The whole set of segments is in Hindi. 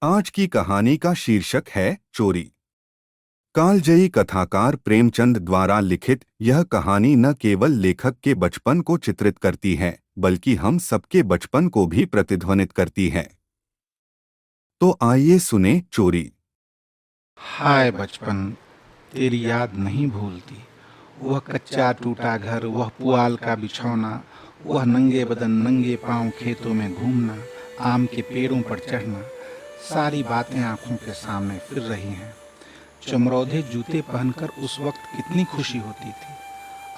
आज की कहानी का शीर्षक है चोरी। कालजयी कथाकार प्रेमचंद द्वारा लिखित यह कहानी न केवल लेखक के बचपन को चित्रित करती है, बल्कि हम सबके बचपन को भी प्रतिध्वनित करती है। तो आइए सुने चोरी। हाय बचपन, तेरी याद नहीं भूलती। वह कच्चा टूटा घर, वह पुआल का बिछौना, वह नंगे बदन नंगे पांव खेतों में घूमना, आम के पेड़ों पर चढ़ना। सारी बातें आंखों के सामने फिर रही हैं। चमरौधे जूते पहनकर उस वक्त कितनी खुशी होती थी,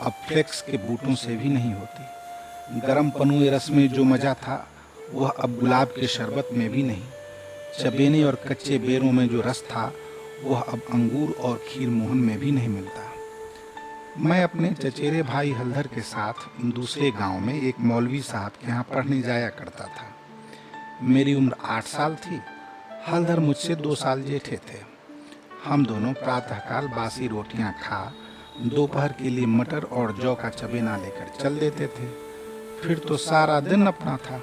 अब फ्लेक्स के बूटों से भी नहीं होती। गरम पनुए रस में जो मजा था, वह अब गुलाब के शरबत में भी नहीं। चबेने और कच्चे बेरों में जो रस था, वह अब अंगूर और खीर मोहन में भी नहीं मिलता। मैं अपने चचेरे भाई हलधर के साथ दूसरे गांव में एक मौलवी साहब के यहाँ पढ़ने जाया करता था। मेरी उम्र 8 साल थी, हलधर मुझसे 2 साल जेठे थे। हम दोनों प्रातःकाल बासी रोटियां खा दोपहर के लिए मटर और जौ का चबेना लेकर चल देते थे। फिर तो सारा दिन अपना था।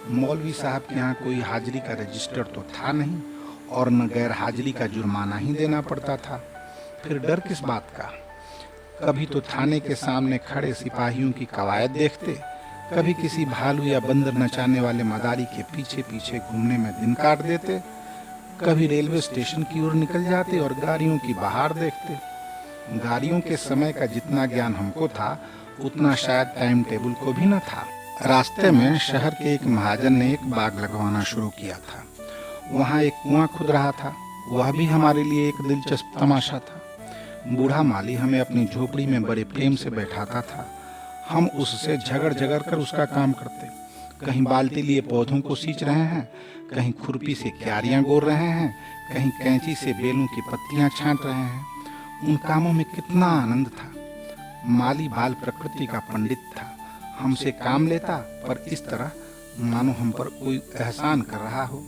मौलवी साहब के यहाँ कोई हाजिरी का रजिस्टर तो था नहीं, और न गैर हाजिरी का जुर्माना ही देना पड़ता था। फिर डर किस बात का। कभी तो थाने के सामने खड़े सिपाहियों की कवायद देखते, कभी किसी भालू या बंदर नचाने वाले मदारी के पीछे पीछे घूमने में दिन काट देते, कभी रेलवे स्टेशन की ओर निकल जाते और गाड़ियों की बहार देखते। गाड़ियों के समय का जितना ज्ञान हमको था, उतना शायद टाइम टेबल को भी न था। रास्ते में शहर के एक महाजन ने एक बाग लगवाना शुरू किया था। वहाँ एक कुआं खुद रहा था, वह भी हमारे लिए एक दिलचस्प तमाशा था। बूढ़ा माली हमें अपनी झोपड़ी में बड़े प्रेम से बैठाता था। हम उससे झगड़ झगड़ कर उसका काम करते। कहीं बाल्टी लिए पौधों को सींच रहे हैं, कहीं खुरपी से क्यारियां गोर रहे हैं, कहीं कैंची से बेलों की पत्तियां छांट रहे हैं। उन कामों में कितना आनंद था। माली बाल प्रकृति का पंडित था। हमसे काम लेता, पर इस तरह मानो हम पर कोई एहसान कर रहा हो।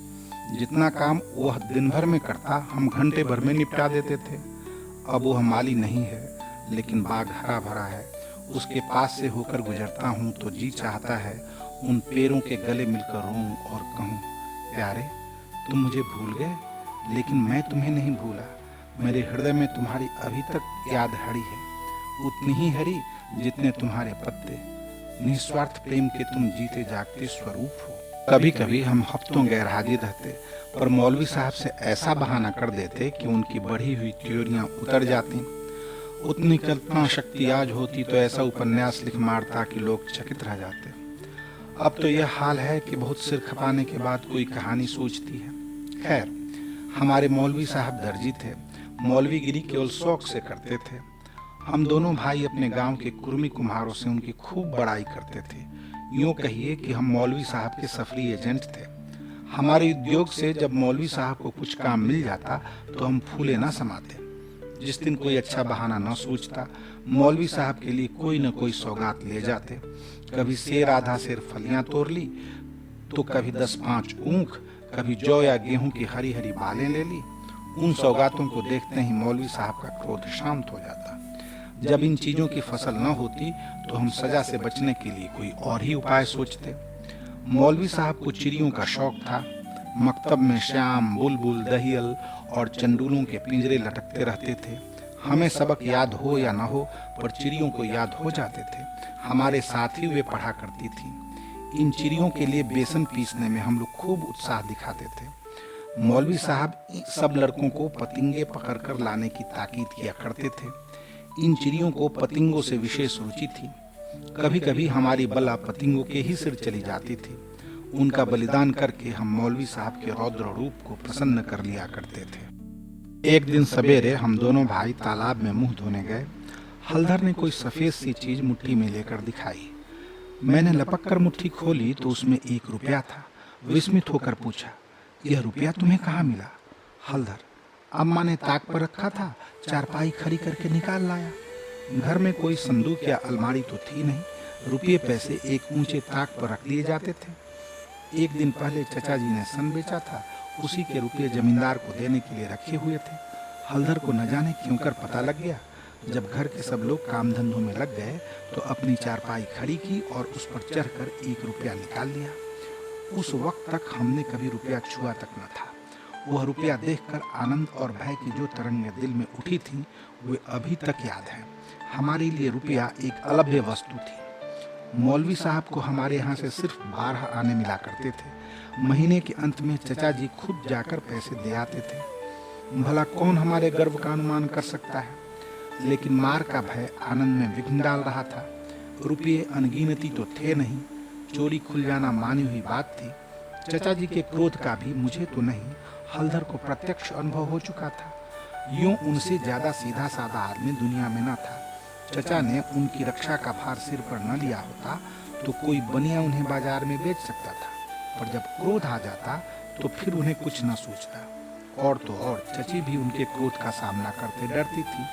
जितना काम वह दिन भर में करता, हम घंटे भर में निपटा देते थे। अब वह माली नहीं है, लेकिन बाग हरा भरा है। उसके पास से होकर गुजरता हूँ तो जी चाहता है उन पेड़ों के गले मिलकर रोऊं और कहूँ, प्यारे तुम मुझे भूल गए, लेकिन मैं तुम्हें नहीं भूला। मेरे हृदय में तुम्हारी अभी तक याद हरी है, उतनी ही हरी जितने तुम्हारे पत्ते। निस्वार्थ प्रेम के तुम जीते जागते स्वरूप हो। कभी कभी हम हफ्तों गैर हाजिर रहते, पर मौलवी साहब से ऐसा बहाना कर देते कि उनकी बढ़ी हुई त्योरियां उतर जाती। उतनी कल्पना शक्ति आज होती तो ऐसा उपन्यास लिख मारता कि लोग चकित रह जाते। अब तो यह हाल है कि बहुत सिर खपाने के बाद कोई कहानी सूझती है। खैर, हमारे मौलवी साहब दर्जी थे। मौलवीगिरी केवल शौक से करते थे। हम दोनों भाई अपने गांव के कुर्मी कुम्हारों से उनकी खूब बड़ाई करते थे। यूं कहिए कि हम मौलवी साहब के सफरी एजेंट थे। हमारे उद्योग से जब मौलवी साहब को कुछ काम मिल जाता तो हम फूले न समाते। जिस दिन कोई अच्छा बहाना न सूझता, मौलवी साहब के लिए कोई न कोई सौगात ले जाते। कभी सेर आधा सेर फलियां तोड़ ली, तो कभी 10-5 ऊख, कभी जौ या गेहूं की हरी हरी बालें ले ली। उन सौगातों को देखते ही मौलवी साहब का क्रोध शांत हो जाता। जब इन चीजों की फसल न होती तो हम सजा से बचने के लिए कोई और ही उपाय सोचते। मौलवी साहब को चिड़ियों का शौक था। मकतब में श्याम, बुलबुल, दहियल और चंडूलों के पिंजरे लटकते रहते थे। हमें सबक याद हो या न हो, पर चिड़ियों को याद हो जाते थे। हमारे साथ ही वे पढ़ा करती थीं। इन चिड़ियों के लिए बेसन पीसने में हम लोग खूब उत्साह दिखाते थे। मौलवी साहब सब लड़कों को पतिंगे पकड़कर लाने की ताकीद किया करते थे। इन चिड़ियों को पतिंगों से विशेष रुचि थी। कभी कभी हमारी बला पतिंगों के ही सिर चली जाती थी। उनका बलिदान करके हम मौलवी साहब के रौद्र रूप को प्रसन्न कर लिया करते थे। एक दिन सवेरे हम दोनों भाई तालाब में मुंह धोने गए। हलधर ने कोई सफेद सी चीज मुट्ठी में लेकर दिखाई। मैंने लपक कर मुट्ठी खोली तो उसमें 1 रुपया था। विस्मित होकर पूछा, यह रुपया तुम्हें कहाँ मिला? हलधर, अम्मा ने ताक पर रखा था, चारपाई खड़ी करके निकाल लाया। घर में कोई संदूक या अलमारी तो थी नहीं। रुपये पैसे एक ऊंचे ताक पर रख लिए जाते थे। एक दिन पहले चचा जी ने सन बेचा था, उसी के रुपये जमींदार को देने के लिए रखे हुए थे। हलधर को न जाने क्यों कर पता लग गया। जब घर के सब लोग काम धंधों में लग गए तो अपनी चारपाई खड़ी की और उस पर चढ़कर 1 रुपया निकाल लिया। उस वक्त तक हमने कभी रुपया छुआ तक न था। वह रुपया देखकर आनंद और भय की जो तरंगें दिल में उठी थीं, वे अभी तक याद हैं। हमारे लिए रुपया एक अलभ्य वस्तु थी। मौलवी साहब को हमारे यहाँ से सिर्फ 12 आने मिला करते थे। महीने के अंत में चचा जी खुद जाकर पैसे दे आते थे। भला कौन हमारे गर्व का अनुमान कर सकता है? लेकिन मार का भय आनंद में विघ्न डाल रहा था। रुपये अनगिनती तो थे नहीं, चोरी खुल जाना मानी हुई बात थी। चचा जी के क्रोध का भी मुझे तो नहीं, हलधर को प्रत्यक्ष अनुभव हो चुका था। यूं उनसे ज्यादा सीधा साधा आदमी दुनिया में न था। चचा ने उनकी रक्षा का भार सिर पर न लिया होता तो कोई बनिया उन्हें बाजार में बेच सकता था, पर जब क्रोध आ जाता तो फिर उन्हें कुछ न सूझता। और तो और चची भी उनके क्रोध का सामना करते डरती थी।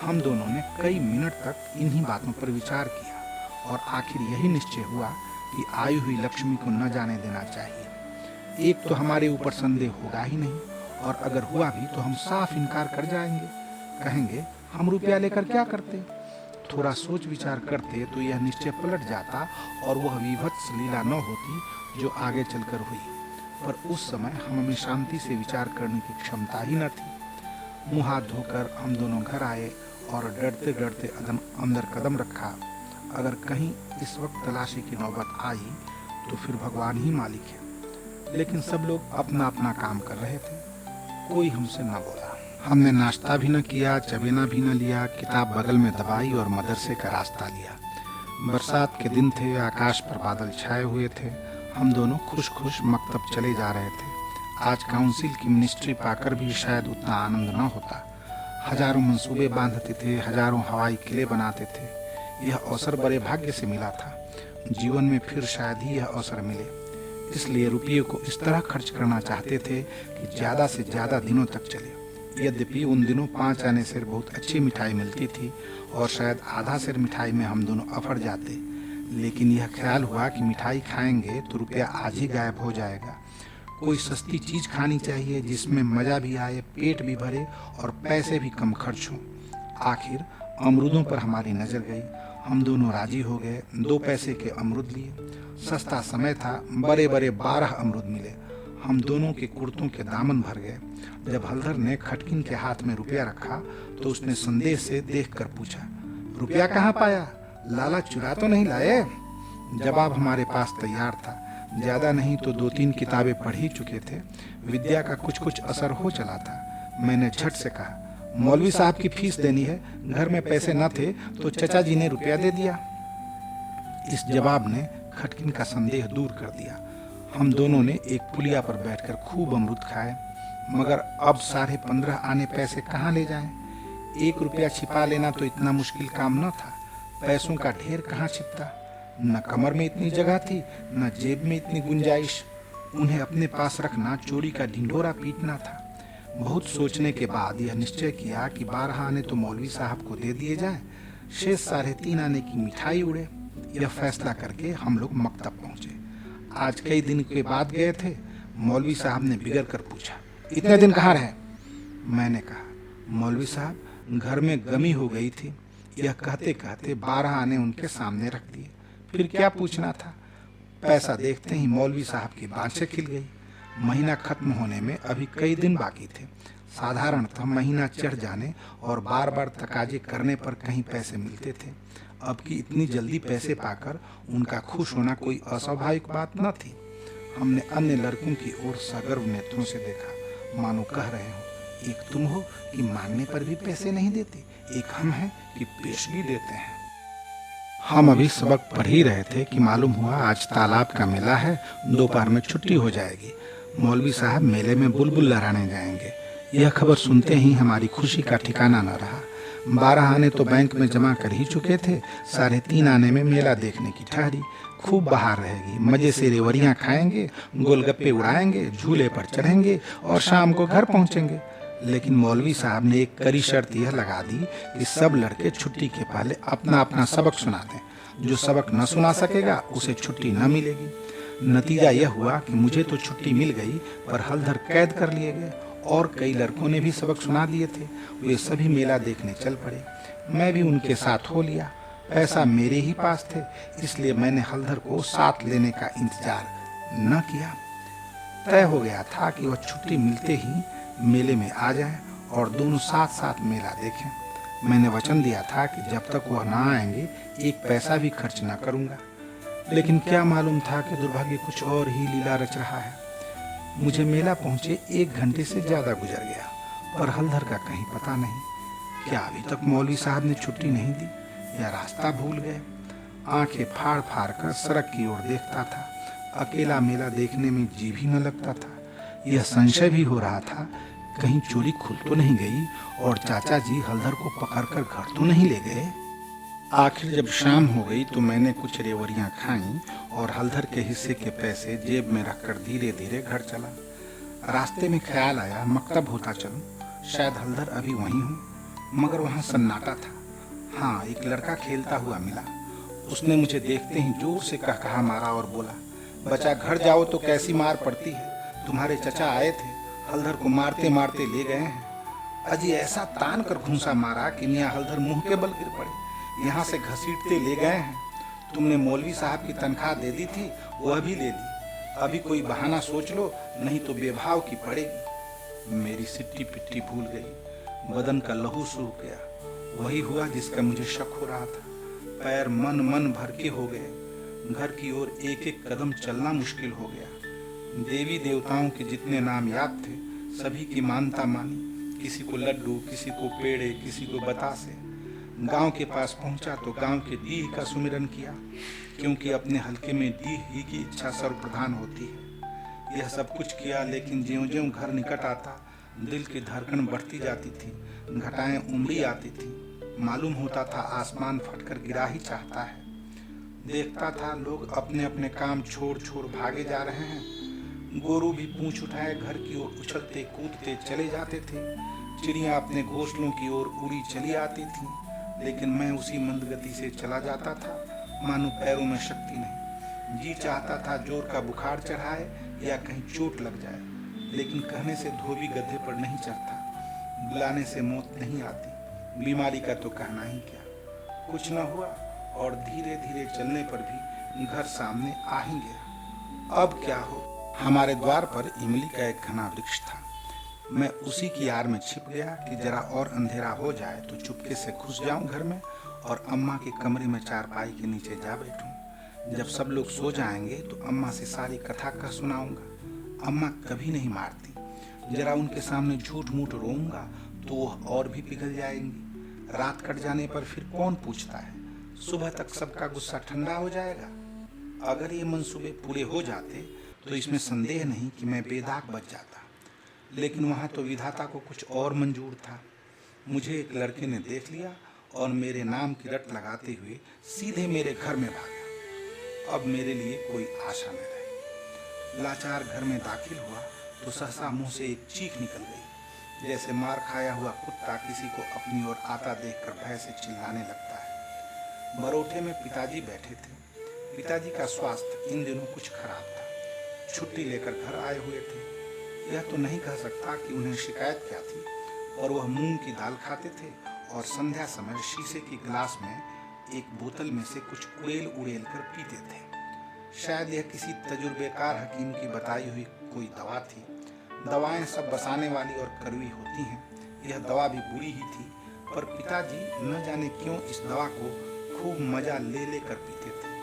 हम दोनों ने कई मिनट तक इन्हीं बातों पर विचार किया और आखिर यही निश्चय हुआ कि आई हुई लक्ष्मी को न जाने देना चाहिए। एक तो हमारे ऊपर संदेह होगा ही नहीं, और अगर हुआ भी तो हम साफ इनकार कर जाएंगे, कहेंगे हम रुपया लेकर क्या करते। थोड़ा सोच विचार करते तो यह निश्चय पलट जाता और वह विभत्स लीला न होती जो आगे चलकर हुई। पर उस समय हमें शांति से विचार करने की क्षमता ही न थी। मुंह हाथ धोकर हम दोनों घर आए और डरते डरते अंदर कदम रखा। अगर कहीं इस वक्त तलाशी की नौबत आई तो फिर भगवान ही मालिक है। लेकिन सब लोग अपना अपना काम कर रहे थे, कोई हमसे न बोला। हमने नाश्ता भी न किया, चबेना भी न लिया, किताब बगल में दबाई और मदरसे का रास्ता लिया। बरसात के दिन थे, आकाश पर बादल छाए हुए थे। हम दोनों खुश खुश मकतब चले जा रहे थे। आज काउंसिल की मिनिस्ट्री पाकर भी शायद उतना आनंद न होता। हजारों मंसूबे बांधते थे, हजारों हवाई किले बनाते थे। यह अवसर बड़े भाग्य से मिला था। जीवन में फिर शायद ही यह अवसर मिले, इसलिए रुपये को इस तरह खर्च करना चाहते थे कि ज्यादा से ज्यादा दिनों तक चले। यद्यपि उन दिनों 5 आने से बहुत अच्छी मिठाई मिलती थी और शायद आधा सेर मिठाई में हम दोनों अफड़ जाते, लेकिन यह ख्याल हुआ कि मिठाई खाएंगे तो रुपया आज ही गायब हो जाएगा। कोई सस्ती चीज खानी चाहिए जिसमें मजा भी आए, पेट भी भरे और पैसे भी कम खर्च हों। आखिर अमरूदों पर हमारी नजर गई। हम दोनों राजी हो गए। 2 पैसे के अमरूद लिए। सस्ता समय था, बड़े बड़े 12 अमरूद मिले। हम दोनों के कुर्तों के दामन भर गए। जब हलधर ने खटकिन के हाथ में रुपया रखा तो उसने संदेह से देखकर पूछा, रुपया कहाँ पाया? लाला चुरा तो नहीं लाए? जवाब हमारे पास तैयार था। ज्यादा नहीं तो 2-3 किताबें पढ़ ही चुके थे। विद्या का कुछ कुछ असर हो चला था। मैंने झट से कहा, मौलवी साहब की फीस देनी है, घर में पैसे न थे तो चचा जी ने रुपया दे दिया। इस जवाब ने खटकिन का संदेह दूर कर दिया। हम दोनों ने एक पुलिया पर बैठकर खूब अमरूद खाए, मगर अब 15.5 आने पैसे कहाँ ले जाएं? 1 रुपया छिपा लेना तो इतना मुश्किल काम न था। पैसों का ढेर कहाँ छिपता? न कमर में इतनी जगह थी, न जेब में इतनी गुंजाइश। उन्हें अपने पास रखना चोरी का ढिंढोरा पीटना था। बहुत सोचने के बाद यह निश्चय किया कि 12 आने तो मौलवी साहब को दे दिए जाएं, शेष 3.5 आने की मिठाई उड़े। यह फैसला करके हम लोग मकतब पहुंचे। आज कई दिन के बाद गए थे। मौलवी साहब ने बिगड़ कर पूछा, इतने दिन कहाँ रहे? मैंने कहा, मौलवी साहब घर में गमी हो गई थी। यह कहते कहते 12 आने उनके सामने रख दिए। फिर क्या पूछना था? पैसा देखते ही मौलवी साहब की बाँछें खिल गई। महीना खत्म होने में अभी कई दिन बाकी थे। साधारणतः महीना चढ़ जाने और बार बार तकाजे करने पर कहीं पैसे मिलते थे। अब की इतनी जल्दी पैसे पाकर उनका खुश होना कोई अस्वाभाविक बात न थी। हमने अन्य लड़कों की ओर सगर्व नेत्रों से देखा, मानो कह रहे हो, एक तुम हो कि मांगने पर भी पैसे नहीं देते, एक हम हैं कि पेशगी देते हैं। हम अभी सबक पढ़ ही रहे थे कि मालूम हुआ आज तालाब का मेला है, दोपहर में छुट्टी हो जाएगी। मौलवी साहब मेले में बुलबुल लहराने जाएंगे। यह खबर सुनते ही हमारी खुशी का ठिकाना न रहा। 12 आने तो बैंक में जमा कर ही चुके थे। 3.5 आने में मेला देखने की ठहरी। खूब बाहर रहेगी, मजे से रेवड़ियाँ खाएंगे, गोलगप्पे उड़ाएंगे, झूले पर चढ़ेंगे और शाम को घर पहुंचेंगे। लेकिन मौलवी साहब ने एक कड़ी शर्त यह लगा दी कि सब लड़के छुट्टी के पहले अपना अपना सबक सुना दें। जो सबक न सुना सकेगा उसे छुट्टी न मिलेगी। नतीजा यह हुआ कि मुझे तो छुट्टी मिल गई, पर हलधर कैद कर लिए गए और कई लड़कों ने भी सबक सुना दिए थे। वे सभी मेला देखने चल पड़े। मैं भी उनके साथ हो लिया। पैसा मेरे ही पास थे, इसलिए मैंने हलधर को साथ लेने का इंतजार न किया। तय हो गया था कि वह छुट्टी मिलते ही मेले में आ जाए और दोनों साथ साथ मेला देखें। मैंने वचन दिया था कि जब तक वह ना आएंगे एक पैसा भी खर्च न करूंगा, लेकिन क्या मालूम था कि दुर्भाग्य कुछ और ही लीला रच रहा है। मुझे मेला पहुंचे 1 घंटे से ज्यादा गुजर गया, पर हलधर का कहीं पता नहीं। क्या अभी तक मौलवी साहब ने छुट्टी नहीं दी या रास्ता भूल गए? आंखें फाड़ फाड़ कर सड़क की ओर देखता था। अकेला मेला देखने में जी भी न लगता था। यह संशय भी हो रहा था कहीं चोरी खुल तो नहीं गई और चाचा जी हलधर को पकड़कर घर तो नहीं ले गए। आखिर जब शाम हो गई तो मैंने कुछ रेवड़ियां खाईं और हलधर के हिस्से के पैसे जेब में रखकर धीरे धीरे घर चला। रास्ते में ख्याल आया मकतब होता चलूं, शायद हलधर अभी वहीं हो, मगर वहां सन्नाटा था। हाँ, एक लड़का खेलता हुआ मिला। उसने मुझे देखते ही जोर से कहा मारा और बोला, बच्चा घर जाओ तो कैसी मार पड़ती है, तुम्हारे चचा आए थे, हलधर को मारते मारते ले गए हैं। अजी ऐसा तान कर घूंसा मारा कि मियाँ हलधर मुंह के बल गिर पड़े। यहाँ से घसीटते ले गए हैं। तुमने मौलवी साहब की तनख्वाह दे दी थी, वह भी ले ली। अभी कोई बहाना सोच लो, नहीं तो बेभाव की पड़ेगी। मेरी सिट्टी पिट्टी भूल गई, बदन का लहू सूख गया। वही हुआ जिसका मुझे शक हो रहा था। पैर मन मन भर के हो गए। घर की ओर एक एक कदम चलना मुश्किल हो गया। देवी देवताओं के जितने नाम याद थे सभी की मानता मानी। किसी को लड्डू, किसी को पेड़े, किसी को बतासे। गांव के पास पहुंचा तो गांव के डीह का सुमिरन किया, क्योंकि अपने हलके में डीह ही की इच्छा सर्वप्रधान होती है। यह सब कुछ किया, लेकिन ज्यों-ज्यों घर निकट आता दिल की धड़कन बढ़ती जाती थी, घटाएं उमड़ी आती थी। मालूम होता था आसमान फटकर गिरा ही चाहता है। देखता था लोग अपने अपने काम छोड़ छोड़ भागे जा रहे हैं। गोरू भी पूंछ उठाए घर की ओर उछलते कूदते चले जाते थे। चिड़ियां अपने घोंसलों की ओर उड़ी चली आती थीं, लेकिन मैं उसी मंद गति से चला जाता था, मानो पैरों में शक्ति नहीं। जी चाहता था जोर का बुखार चढ़ाए या कहीं चोट लग जाए, लेकिन कहने से धोबी गधे पर नहीं चढ़ता, बुलाने से मौत नहीं आती। बीमारी का तो कहना ही क्या। कुछ न हुआ और धीरे धीरे चलने पर भी घर सामने आ ही गया। अब क्या हो। हमारे द्वार पर इमली का एक घना वृक्ष था। मैं उसी की आड़ में छिप गया कि जरा और अंधेरा हो जाए तो चुपके से घुस जाऊं घर में और अम्मा के कमरे में चारपाई के नीचे जा बैठूं। जब सब लोग सो जाएंगे तो अम्मा से सारी कथा कह सुनाऊंगा। अम्मा कभी नहीं मारती। जरा उनके सामने झूठ मूठ रोऊंगा तो वह और भी पिघल जाएंगी। रात कट जाने पर फिर कौन पूछता है। सुबह तक सबका गुस्सा ठंडा हो जाएगा। अगर ये मंसूबे पूरे हो जाते तो इसमें संदेह नहीं कि मैं बेदाग बच जाता, लेकिन वहां तो विधाता को कुछ और मंजूर था। मुझे एक लड़के ने देख लिया और मेरे नाम की रट लगाते हुए सीधे मेरे घर में भागा। अब मेरे लिए कोई आशा न रही। लाचार घर में दाखिल हुआ तो सहसा मुंह से एक चीख निकल गई, जैसे मार खाया हुआ कुत्ता किसी को अपनी ओर आता देखकर भय से चिल्लाने लगता है। बरोठे में पिताजी बैठे थे। पिताजी का स्वास्थ्य इन दिनों कुछ खराब था। छुट्टी लेकर घर आए हुए थे। यह तो नहीं कह सकता कि उन्हें शिकायत क्या थी, और वह मूंग की दाल खाते थे और संध्या समय शीशे की गिलास में एक बोतल में से कुछ उड़ेल उड़ेल कर पीते थे। शायद यह किसी तजुर्बेकार हकीम की बताई हुई कोई दवा थी। दवाएं सब बसाने वाली और कड़वी होती हैं। यह दवा भी बुरी ही थी, पर पिताजी न जाने क्यों इस दवा को खूब मजा ले लेकर पीते थे।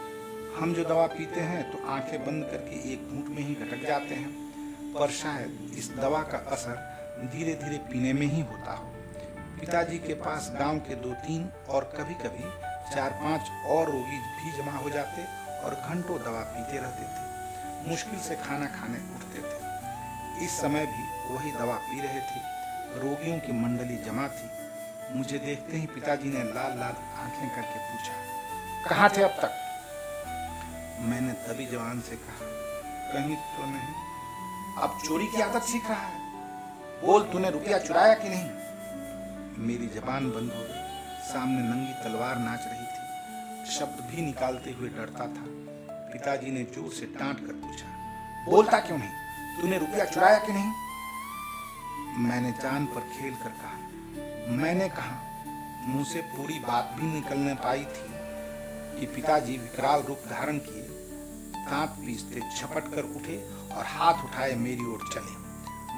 हम जो दवा पीते हैं तो आंखें बंद करके एक घूंट में ही घटक जाते हैं, पर शायद इस दवा का असर धीरे धीरे पीने में ही होता हो। पिताजी के पास गांव के 2-3 और कभी कभी 4-5 और रोगी भी जमा हो जाते और घंटों दवा पीते रहते थे। मुश्किल से खाना खाने उठते थे। इस समय भी वही दवा पी रहे थे। रोगियों की मंडली जमा थी। मुझे देखते ही पिताजी ने लाल लाल आंखें करके पूछा, कहाँ थे अब तक? मैंने दबी जवान से कहा, कहीं तो नहीं। अब चोरी की आदत सीख रहा है। बोल, तूने रुपया चुराया कि नहीं? मेरी जबान बंद हो गई। सामने नंगी तलवार नाच रही थी। शब्द भी निकालते हुए डरता था। पिताजी ने जोर से डांट कर पूछा, बोलता क्यों नहीं? तूने रुपया चुराया कि नहीं? मैंने जान पर खेल कर कहा, मैंने कहा। मुंह से पूरी बात भी निकलने पाई थी कि पिताजी विकराल रूप धारण किए, दांत पीसते झपट कर उठे और हाथ उठाए मेरी ओर चले।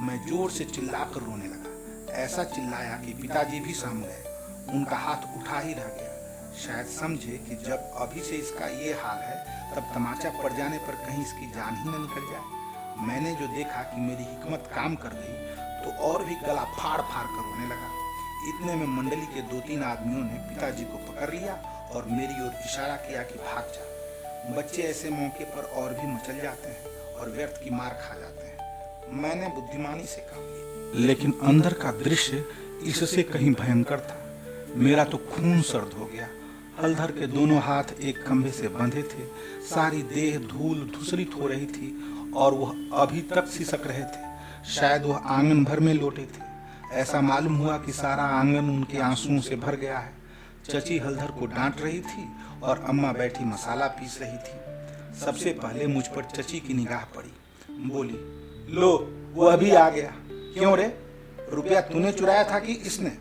मैं जोर से चिल्लाकर रोने लगा, ऐसा चिल्लाया कि पिताजी भी सहम गए। उनका हाथ उठा ही रह गया। शायद समझे कि जब अभी से इसका ये हाल है तब तमाचा पड़ जाने पर कहीं इसकी जान ही न निकल जाए। मैंने जो देखा कि मेरी हिकमत काम कर गई तो और भी गला फाड़ फाड़ कर रोने लगा। इतने में मंडली के 2-3 आदमियों ने पिताजी को पकड़ लिया और मेरी ओर इशारा किया कि भाग जा। बच्चे ऐसे मौके पर और भी मचल जाते हैं और व्यर्थ की मार खा जाते हैं। मैंने बुद्धिमानी से काम लिया, लेकिन अंदर का दृश्य इससे कहीं भयंकर था। मेरा तो खून सर्द हो गया। हलधर के दोनों हाथ एक खंभे से बंधे थे, सारी देह धूल धूसरित हो रही थी और वह अभी तक सिसक रहे थे। शायद वह आंगन भर में लौटे थे। ऐसा मालूम हुआ कि सारा आंगन उनके आंसुओं से भर गया है। चची हलधर को डांट रही थी और अम्मा बैठी मसाला पीस रही थी। सबसे पहले मुझ पर चची की निगाह पड़ी। बोली, लो वो अभी आ गया। क्यों रे, रुपया तूने चुराया था कि इसने?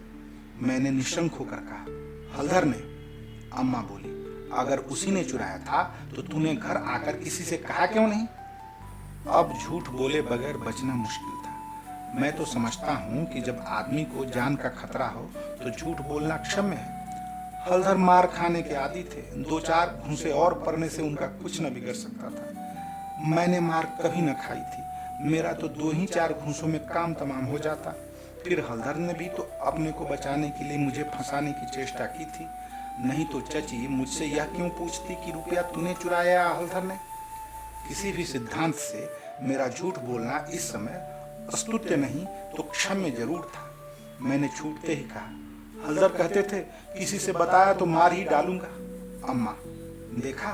मैंने निशंक होकर कहा, हलधर ने। अम्मा बोली, अगर उसी ने चुराया था तो तूने घर आकर किसी से कहा क्यों नहीं? अब झूठ बोले बगैर बचना मुश्किल था। मैं तो समझता हूँ कि जब आदमी को जान का खतरा हो तो झूठ बोलना क्षम्य है। हलधर मार खाने के आदी थे। 2-4 घूंसे और पड़ने से उनका कुछ न बिगड़ सकता था। मैंने मार कभी न खाई थी। मेरा तो 2-4 घूंसों में काम तमाम हो जाता। फिर हलधर ने भी तो अपने को बचाने के लिए मुझे फंसाने की चेष्टा की थी। नहीं तो चची मुझसे यह क्यों पूछती कि रुपया तूने चुराया या हलधर ने? किसी भी सिद्धांत से मेरा झूठ बोलना इस समय अस्तुत्य नहीं तो क्षम्य जरूर था। मैंने छूटते ही कहा, हलधर कहते थे किसी से बताया तो मार ही डालूंगा। अम्मा, देखा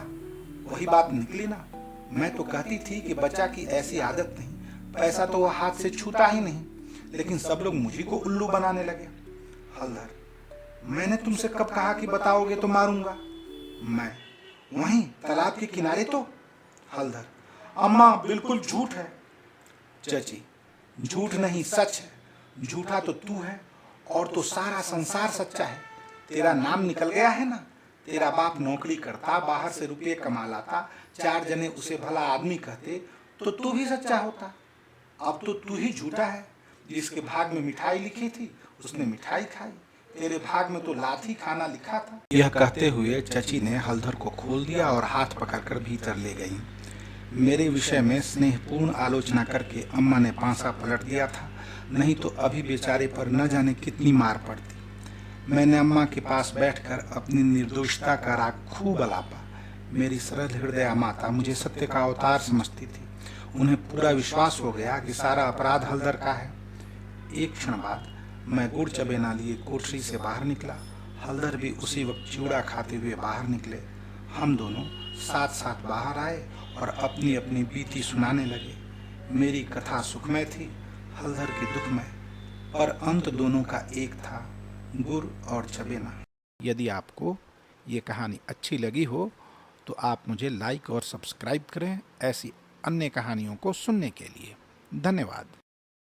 वही बात निकली ना। मैं तो कहती थी कि बच्चा की ऐसी आदत नहीं, पैसा तो वह हाथ से छूता ही नहीं, लेकिन सब लोग मुझी को उल्लू बनाने लगे। हलधर, मैंने तुमसे कब कहा कि बताओगे तो मारूंगा? मैं, वहीं तालाब के किनारे तो? हलधर, अम्मा बिल्कुल झूठ है। चची, झूठ नहीं सच है। झूठा तो तू है और तो सारा संसार सच्चा है। तेरा नाम निकल गया है ना। तेरा बाप नौकरी करता, बाहर से रुपये कमा लाता, 4 जने उसे भला आदमी कहते तो तू भी सच्चा होता। अब तो तू ही झूठा है। जिसके भाग में मिठाई लिखी थी उसने मिठाई खाई, तेरे भाग में तो लाठी खाना लिखा था। यह कहते हुए चची ने हलधर को खोल दिया और हाथ पकड़कर भीतर ले गई। मेरे विषय में स्नेहपूर्ण आलोचना करके अम्मा ने पांसा पलट दिया था, नहीं तो अभी बेचारे पर न जाने कितनी मार पड़ती। मैंने अम्मा के पास बैठकर अपनी निर्दोषता का राग खूब अलापा। मेरी सरल हृदय माता मुझे सत्य का अवतार समझती थी। उन्हें पूरा विश्वास हो गया कि सारा अपराध हलधर का है। एक क्षण बाद मैं गुड़ चबेना लिए कोठरी से बाहर निकला। हलधर भी उसी वक्त चिवड़ा खाते हुए बाहर निकले। हम दोनों साथ साथ बाहर आए और अपनी अपनी बीती सुनाने लगे। मेरी कथा सुखमय थी, हलधर की दुखमय, पर अंत दोनों का एक था, गुड़ और चबेना। यदि आपको ये कहानी अच्छी लगी हो तो आप मुझे लाइक और सब्सक्राइब करें ऐसी अन्य कहानियों को सुनने के लिए। धन्यवाद।